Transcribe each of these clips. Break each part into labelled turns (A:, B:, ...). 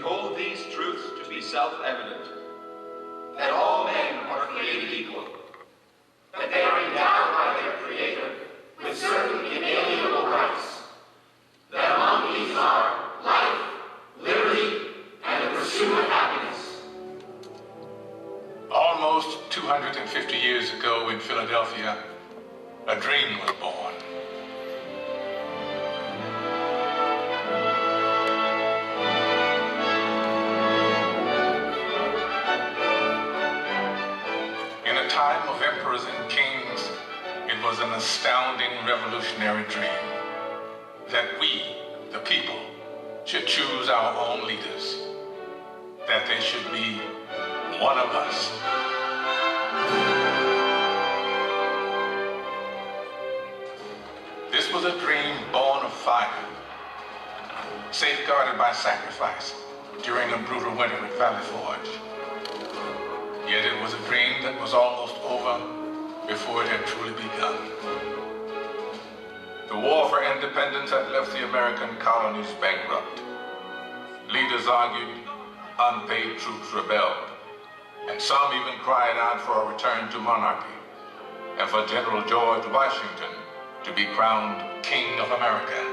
A: hold these truths to be self-evident, that all men are created equal, that they are endowed by their Creator with certain inalienable rights, that among these are life, liberty, and the pursuit of happiness.
B: Almost 250 years ago in Philadelphia, a dream was born. In a time of emperors and kings, it was an astounding revolutionary dream that we, the people, should choose our own leaders, that they should be one of us. This was a dream born of fire, safeguarded by sacrifice during a brutal winter at Valley Forge. Yet it was a dream that was almost over before it had truly begun. The war for independence had left the American colonies bankrupt. Leaders argued, unpaid troops rebelled, and some even cried out for a return to monarchy and for General George Washington to be crowned King of America.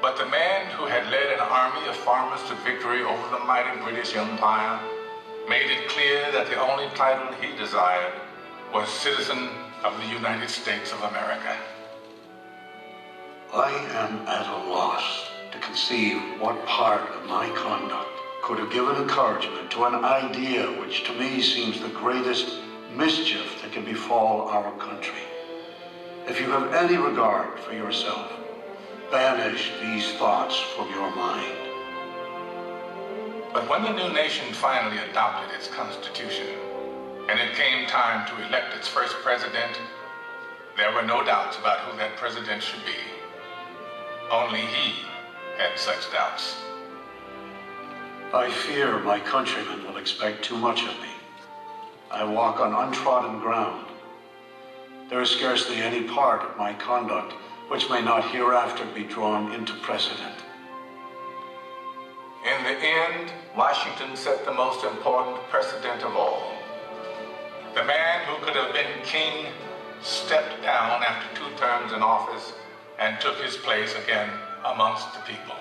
B: But the man who had led an army of farmers to victory over the mighty British Empire made it clear that the only title he desired was citizen of the United States of America.
C: I am at a loss to conceive what part of my conduct could have given encouragement to an idea which to me seems the greatest mischief that can befall our country. If you have any regard for yourself, banish these thoughts from your mind.
B: But when the new nation finally adopted its constitution, and it came time to elect its first president, there were no doubts about who that president should be. Only he had such doubts.
C: I fear my countrymen will expect too much of me. I walk on untrodden ground. There is scarcely any part of my conduct which may not hereafter be drawn into precedent.
B: In the end, Washington set the most important precedent of all. The man who could have been king stepped down after 2 terms in office and took his place again amongst the people.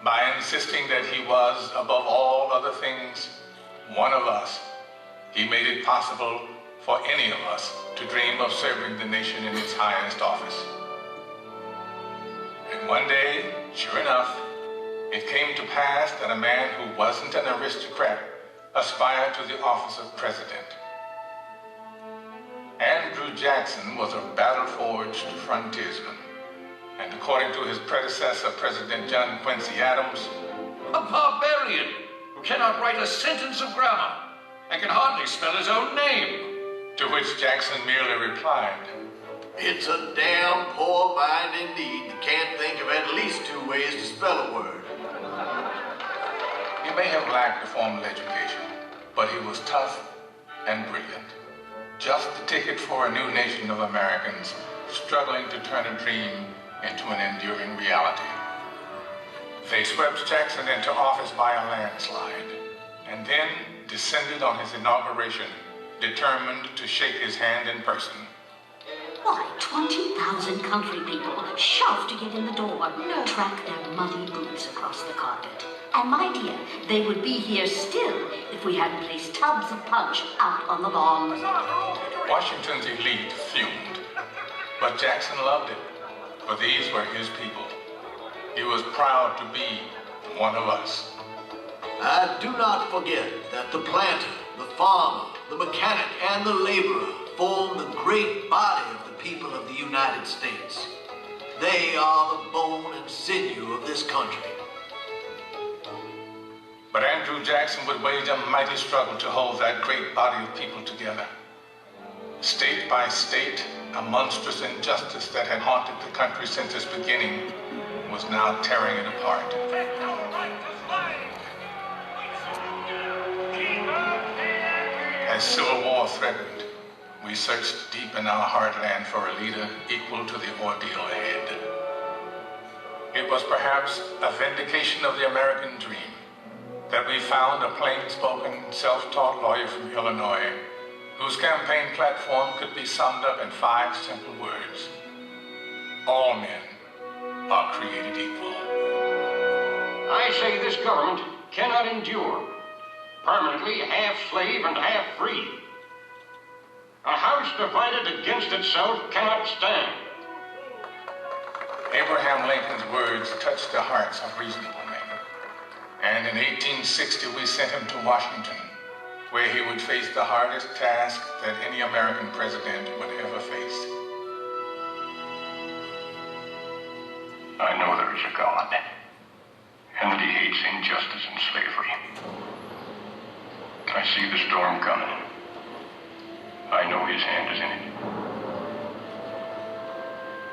B: By insisting that he was, above all other things, one of us, he made it possible for any of us to dream of serving the nation in its highest office. And one day, sure enough, it came to pass that a man who wasn't an aristocrat aspired to the office of president. Andrew Jackson was a battle-forged frontiersman, and according to his predecessor, President John Quincy Adams,
D: a barbarian who cannot write a sentence of grammar and can hardly spell his own name.
B: To which Jackson merely replied,
E: "It's a damn poor mind indeed that can't think of at least 2 ways to spell a word."
B: He may have lacked a formal education, but he was tough and brilliant. Just the ticket for a new nation of Americans struggling to turn a dream into an enduring reality. They swept Jackson into office by a landslide, and then descended on his inauguration, determined to shake his hand in person.
F: Why, 20,000 country people shoved to get in the door, track their muddy boots across the carpet. And my dear, they would be here still if we hadn't placed tubs of punch out on the lawn.
B: Washington's elite fumed, but Jackson loved it, for these were his people. He was proud to be one of us.
E: I do not forget that the planter, the farmer, the mechanic, and the laborer form the great body of the people of the United States. They are the bone and sinew of this country.
B: But Andrew Jackson would wage a mighty struggle to hold that great body of people together. State by state, a monstrous injustice that had haunted the country since its beginning was now tearing it apart. As civil war threatened, we searched deep in our heartland for a leader equal to the ordeal ahead. It was perhaps a vindication of the American dream that we found a plain-spoken, self-taught lawyer from Illinois whose campaign platform could be summed up in 5 simple words. All men are created equal.
G: I say this government cannot endure permanently half slave and half free. A house divided against itself cannot stand.
B: Abraham Lincoln's words touched the hearts of reasonable men. And in 1860, we sent him to Washington, where he would face the hardest task that any American president would ever face.
G: I know there is a God, and that he hates injustice and slavery. I see the storm coming. I know his hand is in it.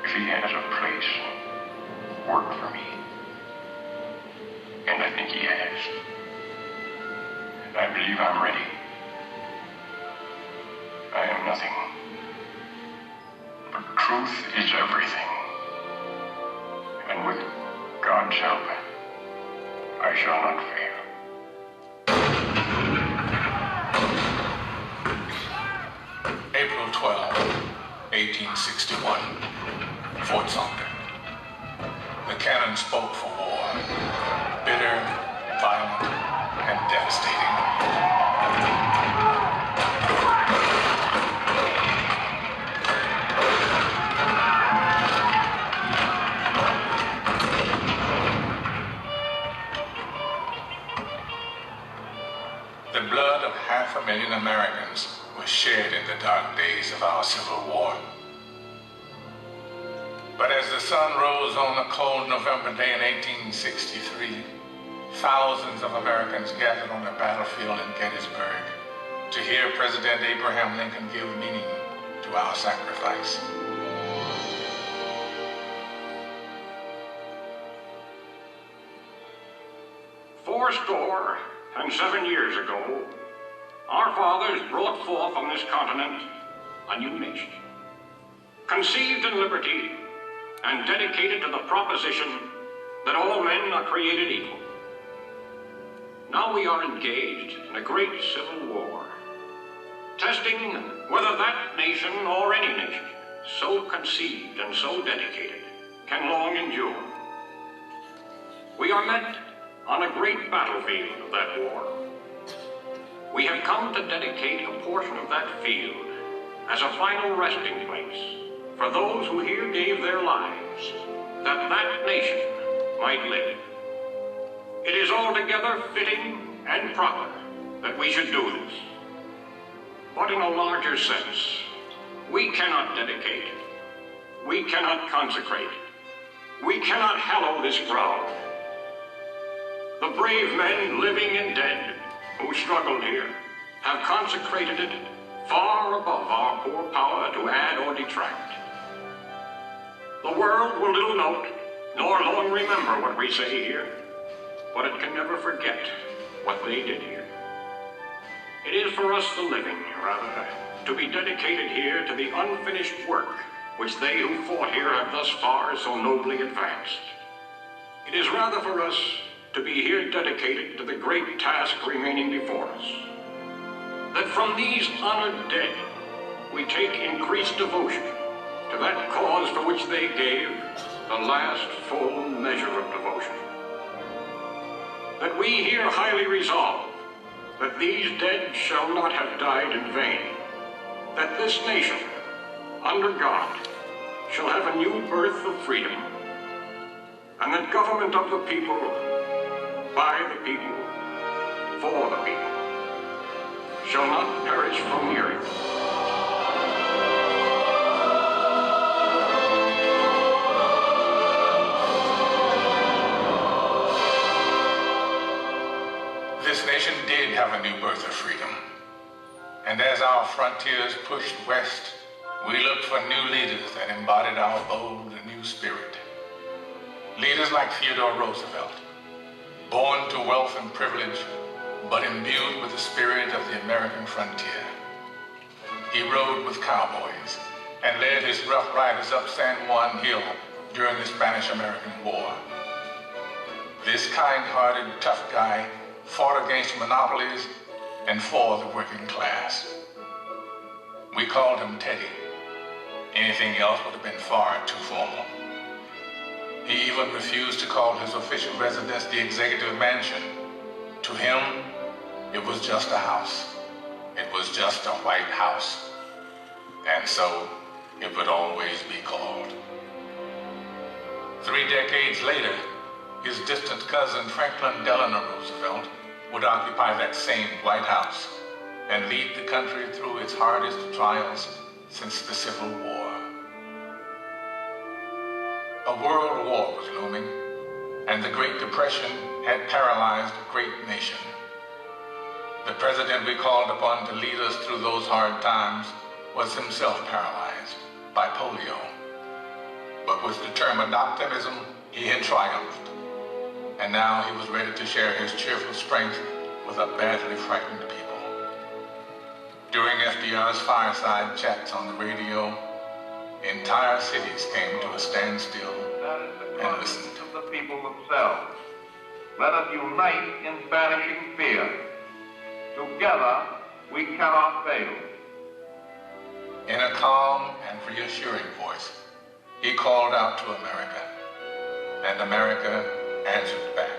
G: If he has a place, work for me. And I think he has. I believe I'm ready. I am nothing. But truth is everything. And with God's help, I shall not fail.
B: April 12, 1861, Fort Sumter. The cannon spoke for war, bitter, violent, and devastating. The blood of 500,000 Americans was shed in the dark days of our Civil War. But as the sun rose on a cold November day in 1863, thousands of Americans gathered on the battlefield in Gettysburg to hear President Abraham Lincoln give meaning to our sacrifice.
G: "47 years ago, our fathers brought forth on this continent a new nation, conceived in liberty and dedicated to the proposition that all men are created equal. Now we are engaged in a great civil war, testing whether that nation or any nation so conceived and so dedicated can long endure. We are met on a great battlefield of that war. We have come to dedicate a portion of that field as a final resting place for those who here gave their lives, that that nation might live. It is altogether fitting and proper that we should do this. But in a larger sense, we cannot dedicate, we cannot consecrate, we cannot hallow this ground. The brave men, living and dead, who struggled here, have consecrated it far above our poor power to add or detract. The world will little note, nor long remember what we say here, but it can never forget what they did here. It is for us, the living, rather, to be dedicated here to the unfinished work which they who fought here have thus far so nobly advanced. It is rather for us to be here dedicated to the great task remaining before us, that from these honored dead we take increased devotion to that cause for which they gave the last full measure of devotion. That we here highly resolve that these dead shall not have died in vain, that this nation, under God, shall have a new birth of freedom, and that government of the people, by the people, for the people, shall not perish from the earth.
B: This nation did have a new birth of freedom. And as our frontiers pushed west, we looked for new leaders that embodied our bold and new spirit. Leaders like Theodore Roosevelt, born to wealth and privilege, but imbued with the spirit of the American frontier. He rode with cowboys and led his rough riders up San Juan Hill during the Spanish-American War. This kind-hearted, tough guy fought against monopolies and for the working class. We called him Teddy. Anything else would have been far too formal. He even refused to call his official residence the Executive Mansion. To him, it was just a house. It was just a White House. And so, it would always be called. 3 decades later, his distant cousin Franklin Delano Roosevelt would occupy that same White House and lead the country through its hardest trials since the Civil War. A world war was looming, and the Great Depression had paralyzed a great nation. The president we called upon to lead us through those hard times was himself paralyzed by polio. But with determined optimism, he had triumphed. And now he was ready to share his cheerful strength with a badly frightened people. During FDR's fireside chats on the radio, entire cities came to a standstill and listened.
H: Of the people themselves. Let us unite in banishing fear. Together, we cannot fail.
B: In a calm and reassuring voice, he called out to America, and America answered back.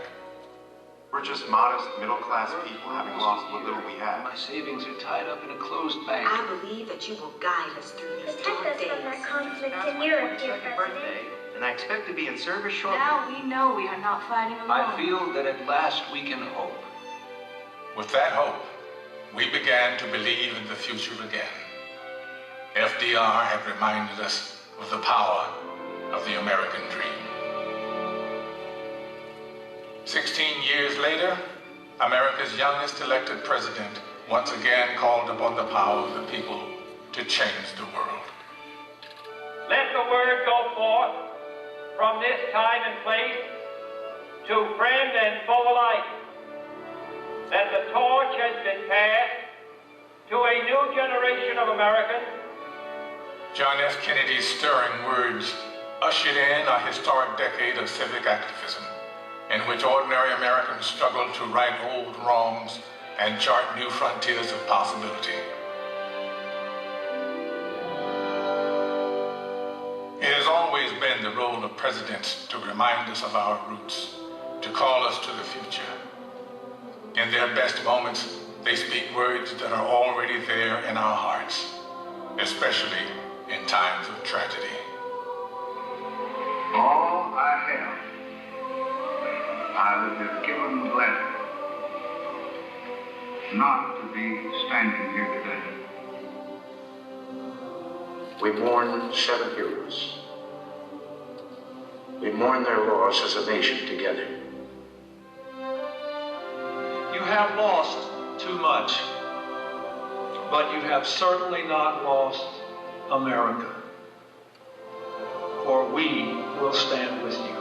I: We're just modest, middle-class people having lost what little we have.
E: My savings are tied up in a closed bank.
J: I believe that you will guide us through these dark days.
K: Protect us from that conflict in Europe, dear President.
I: And I expect to be in service shortly.
F: Now we know we are not fighting alone.
E: I feel that at last we can hope.
B: With that hope, we began to believe in the future again. FDR had reminded us of the power of the American dream. 16 years later, America's youngest elected president once again called upon the power of the people to change the world.
L: Let the word go forth from this time and place to friend and foe alike that the torch has been passed to a new generation of Americans.
B: John F. Kennedy's stirring words ushered in a historic decade of civic activism in which ordinary Americans struggled to right old wrongs and chart new frontiers of possibility. It has always been the role of presidents to remind us of our roots, to call us to the future. In their best moments, they speak words that are already there in our hearts, especially in times of tragedy.
H: All I have, I would have given gladly not to be standing here today.
M: We mourn 7 heroes. We mourn their loss as a nation together.
N: You have lost too much, but you have certainly not lost America. For we will stand with you.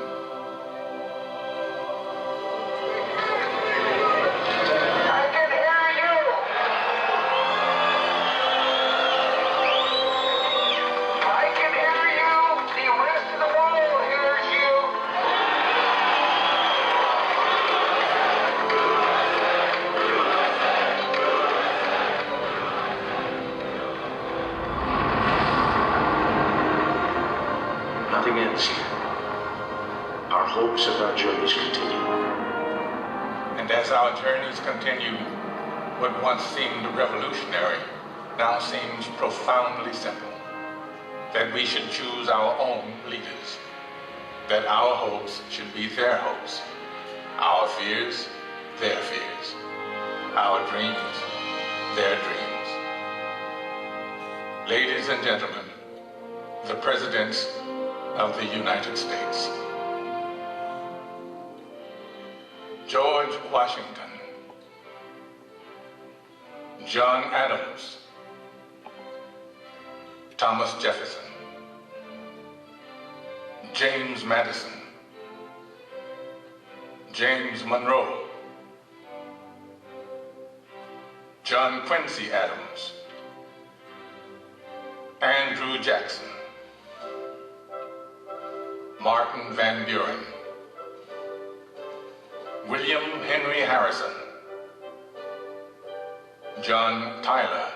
M: Nothing ends here. Our hopes and our journeys continue.
B: And as our journeys continue, what once seemed revolutionary now seems profoundly simple. That we should choose our own leaders. That our hopes should be their hopes. Our fears, their fears. Our dreams, their dreams. Ladies and gentlemen, the presidents of the United States. George Washington, John Adams, Thomas Jefferson, James Madison, James Monroe, John Quincy Adams, Andrew Jackson, Martin Van Buren, William Henry Harrison, John Tyler,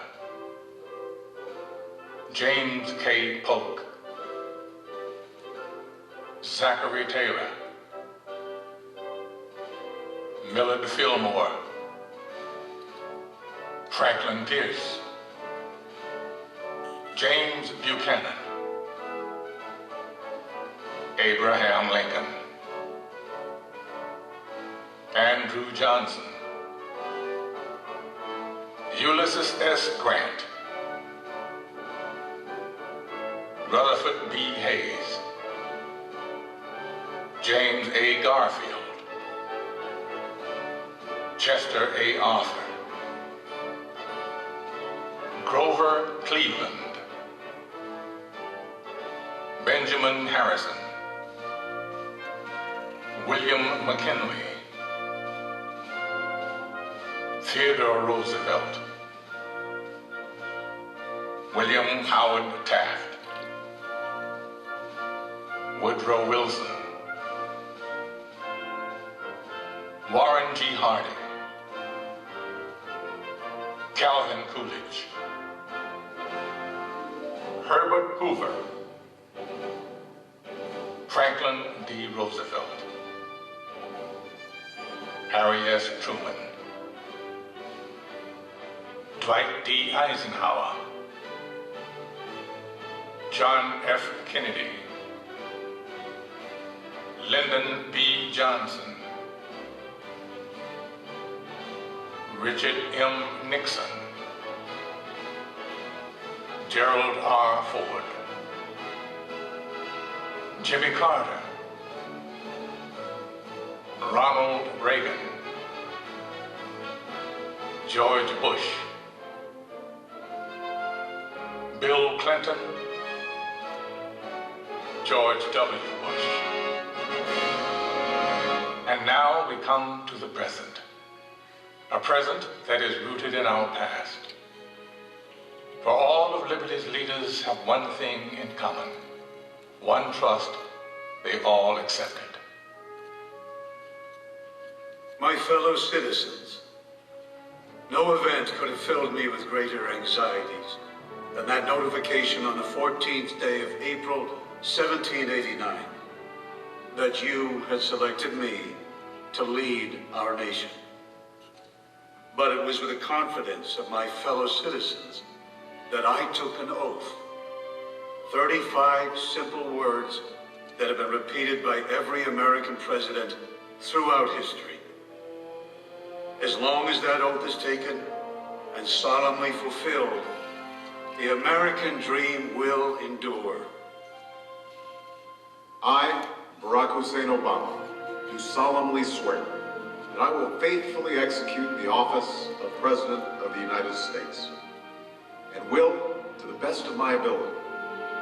B: James K. Polk, Zachary Taylor, Millard Fillmore, Franklin Pierce, James Buchanan, Abraham Lincoln, Andrew Johnson, Ulysses S. Grant, Rutherford B. Hayes, James A. Garfield, Chester A. Arthur, Grover Cleveland, Benjamin Harrison, William McKinley, Theodore Roosevelt, William Howard Taft, Woodrow Wilson, Warren G. Harding, Calvin Coolidge, Herbert Hoover, Franklin D. Roosevelt, Harry S. Truman, Dwight D. Eisenhower, John F. Kennedy, Lyndon B. Johnson, Richard M. Nixon, Gerald R. Ford, Jimmy Carter, Ronald Reagan, George Bush, Bill Clinton, George W. Bush. And now we come to the present, a present that is rooted in our past. For all of liberty's leaders have one thing in common, one trust they all accepted.
C: My fellow citizens, no event could have filled me with greater anxieties than that notification on the 14th day of April, 1789, that you had selected me to lead our nation. But it was with the confidence of my fellow citizens that I took an oath. 35 simple words that have been repeated by every American president throughout history. As long as that oath is taken and solemnly fulfilled, the American dream will endure.
I: I, Barack Hussein Obama, do solemnly swear that I will faithfully execute the office of President of the United States and will, to the best of my ability,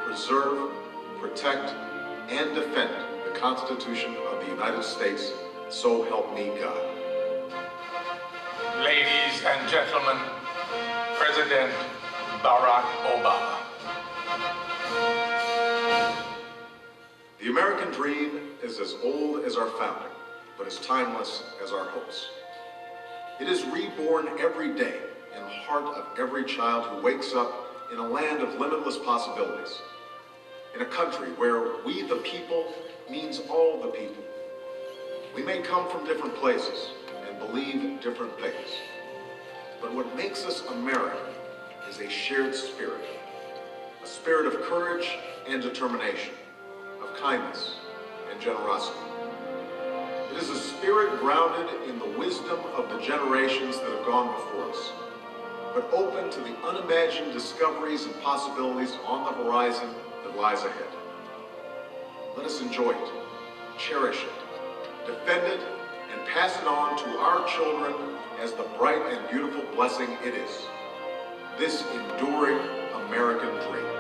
I: preserve, protect, and defend the Constitution of the United States, so help me God.
B: Ladies and gentlemen, President Barack Obama.
I: The American dream is as old as our founding, but as timeless as our hopes. It is reborn every day in the heart of every child who wakes up in a land of limitless possibilities, in a country where we the people means all the people. We may come from different places and believe different things, but what makes us American is a shared spirit, a spirit of courage and determination, of kindness and generosity. It is a spirit grounded in the wisdom of the generations that have gone before us, but open to the unimagined discoveries and possibilities on the horizon that lies ahead. Let us enjoy it, cherish it, defend it, and pass it on to our children as the bright and beautiful blessing it is. This enduring American dream.